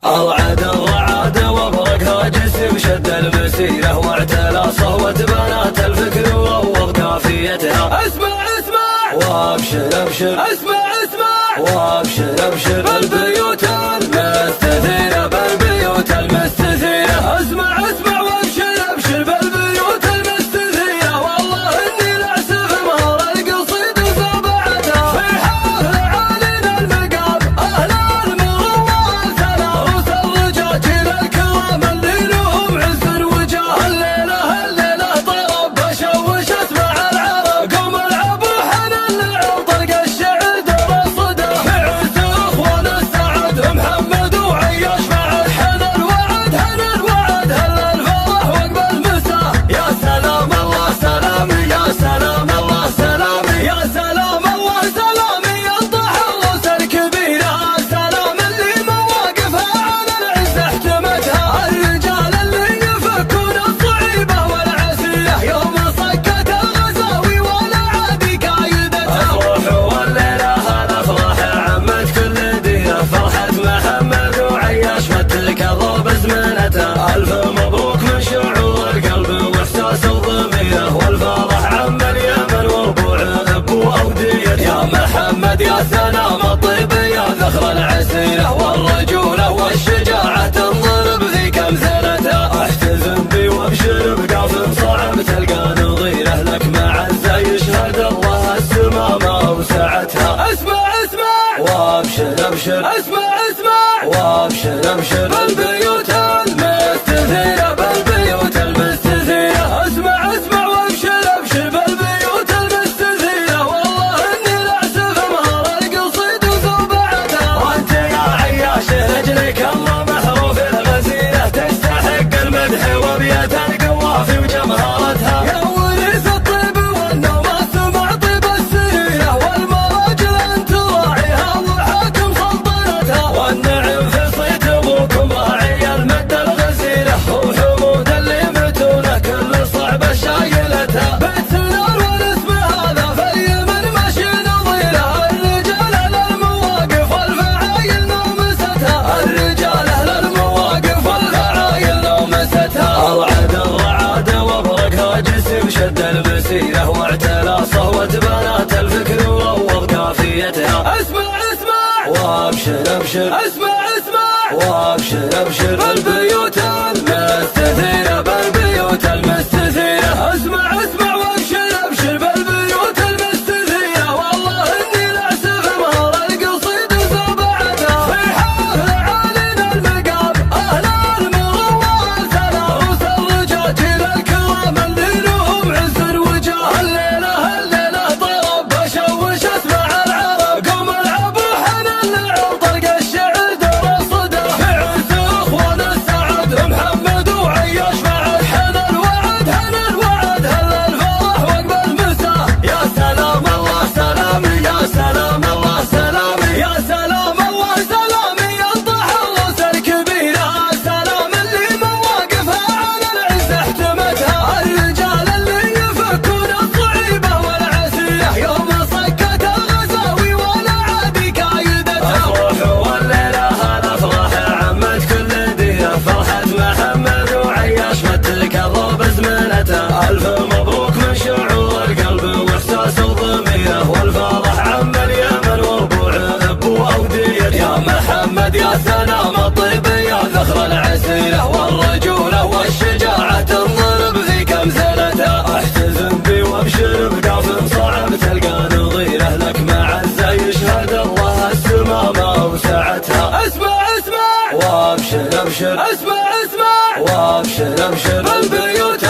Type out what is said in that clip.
العد الرعاد وبركها جسم شد المسيرة واعتلى صهوة بنات الفكر وروض كافيتها. اسمع اسمع وابشر ابشر، اسمع اسمع وابشر ابشر بالبيوت المستثيرة، بالبيوت المستثيرة. اسمع اسمع وابشر ابشر بالبيوت المستثيرة، والله اني لعسف مهر القصيد وسبعتها. في حفل عالين المقام اهل المروه ثنا روس الرجاجيل الكرام اللي لهم عز وجاه. الليله الليله طرب بشوشت مع العرب، قوم العبوا حنان العرض طلق الشعر دور الصدى. في عز اخوان السعد محمد وعياش مع الحنان وعد هنا الوعد هل الفرح وقبل المساء. يا سلام الله سلامي، يا سلام الله سلامي، يا سلام الله سلامي ينطح الروس الكبيرة. سلام اللي مواقفها على العز احتمتها، الرجال اللي يفكون الصعيبة والعسيرة يوم صكت الغزاوي ولا عادي كايدتها. افرحوا والليلة هالافراح عمت كل ديرة، فرحة محمد وعياش فتلك الضرب زمنتها. الف مبروك من شعور القلب واحساس الضمير، والفرح عم اليمن وربوع ابو اودية. يا محمد يا سلام الطيب يا ذخر العسيرة، والرجولة والشجاعة تنضرب ذيك امثلتها. احتزم بي وابشر بقاف صعب تلقى نظيره، لك معزة يشهد الله السما ما وسعتها. اسمع اسمع وابشر ابشر، اسمع اسمع وابشر ابشر بالبيوت المستثيرة، بالبيوت المستثيرة. اسمع اسمع وابشر ابشر بالبيوت المستثيرة، والله اني لعسف مهر القصيد وسبعتها. وانت يا عياش رجلك الله محروف الغزيرة، تستحق المدح وبيت القوافي وجمهرتها. يا وريث الطيب والنومات مع طيب السريرة، والمراجل انت راعيها وحاكم سلطنتها. والنعم في صيت ابوكم راعي المد الغزيرة، وحمود اللي متونه كل صعبة شايلتها. بيت سنان والاسم هذا في اليمن ماشي نظيره، الرجال اهل المواقف والفعايل نومستها، الرجال اهل المواقف والفعايل نومستها. العد الرعاد وبركها جسم شد المسيرة واعتلى صهوة بنات الفكر وروض كافيتها. اسمع اسمع وابشر ابشر، اسمع اسمع وابشر ابشر بالبيوت المستثيرة، بالبيوت المستثيرة. اسمع اسمع وابشر ابشر بالبيوت المستثيرة، والله اني لعسف مهر القصيد وسبعتها. في حفل عالين المقام اهل المروه ثنا روس الرجاجيل الكرام اللي لهم عز وجاه. الليله الليله طرب بشوشت مع العرب، قوم العبوا حنان العرض طلق الشعر دور الصدى. في عز اخوان السعد محمد وعياش مع الحنان وعد هنا الوعد هل الفرح وقبل المساء. يا سلام الله سلامي، يا سلام الله سلامي، يا سلام الله سلامي ينطح الروس الكبيرة. سلام اللي مواقفها على العز احتمتها، الرجال اللي يفكون الصعيبة والعسيرة يوم صكت الغزاوي ولا عادي كايدتها. افرحوا والليلة هالافراح عمت كل ديرة، فرحة محمد وعياش فتلك الضرب زمنتها. الف مبروك من شعور القلب واحساس الضمير، والفرح عم اليمن وربوع ابو اودية. يا محمد يا سلام الطيب يا ذخر العسيرة، والرجولة والشجاعة تنضرب ذيك امثلتها. احتزم بي وابشر بقاف صعب تلقى نظيره، لك معزة يشهد الله السما ما وسعتها. اسمع اسمع وابشر ابشر، اسمع اسمع وابشر ابشر بالبيوت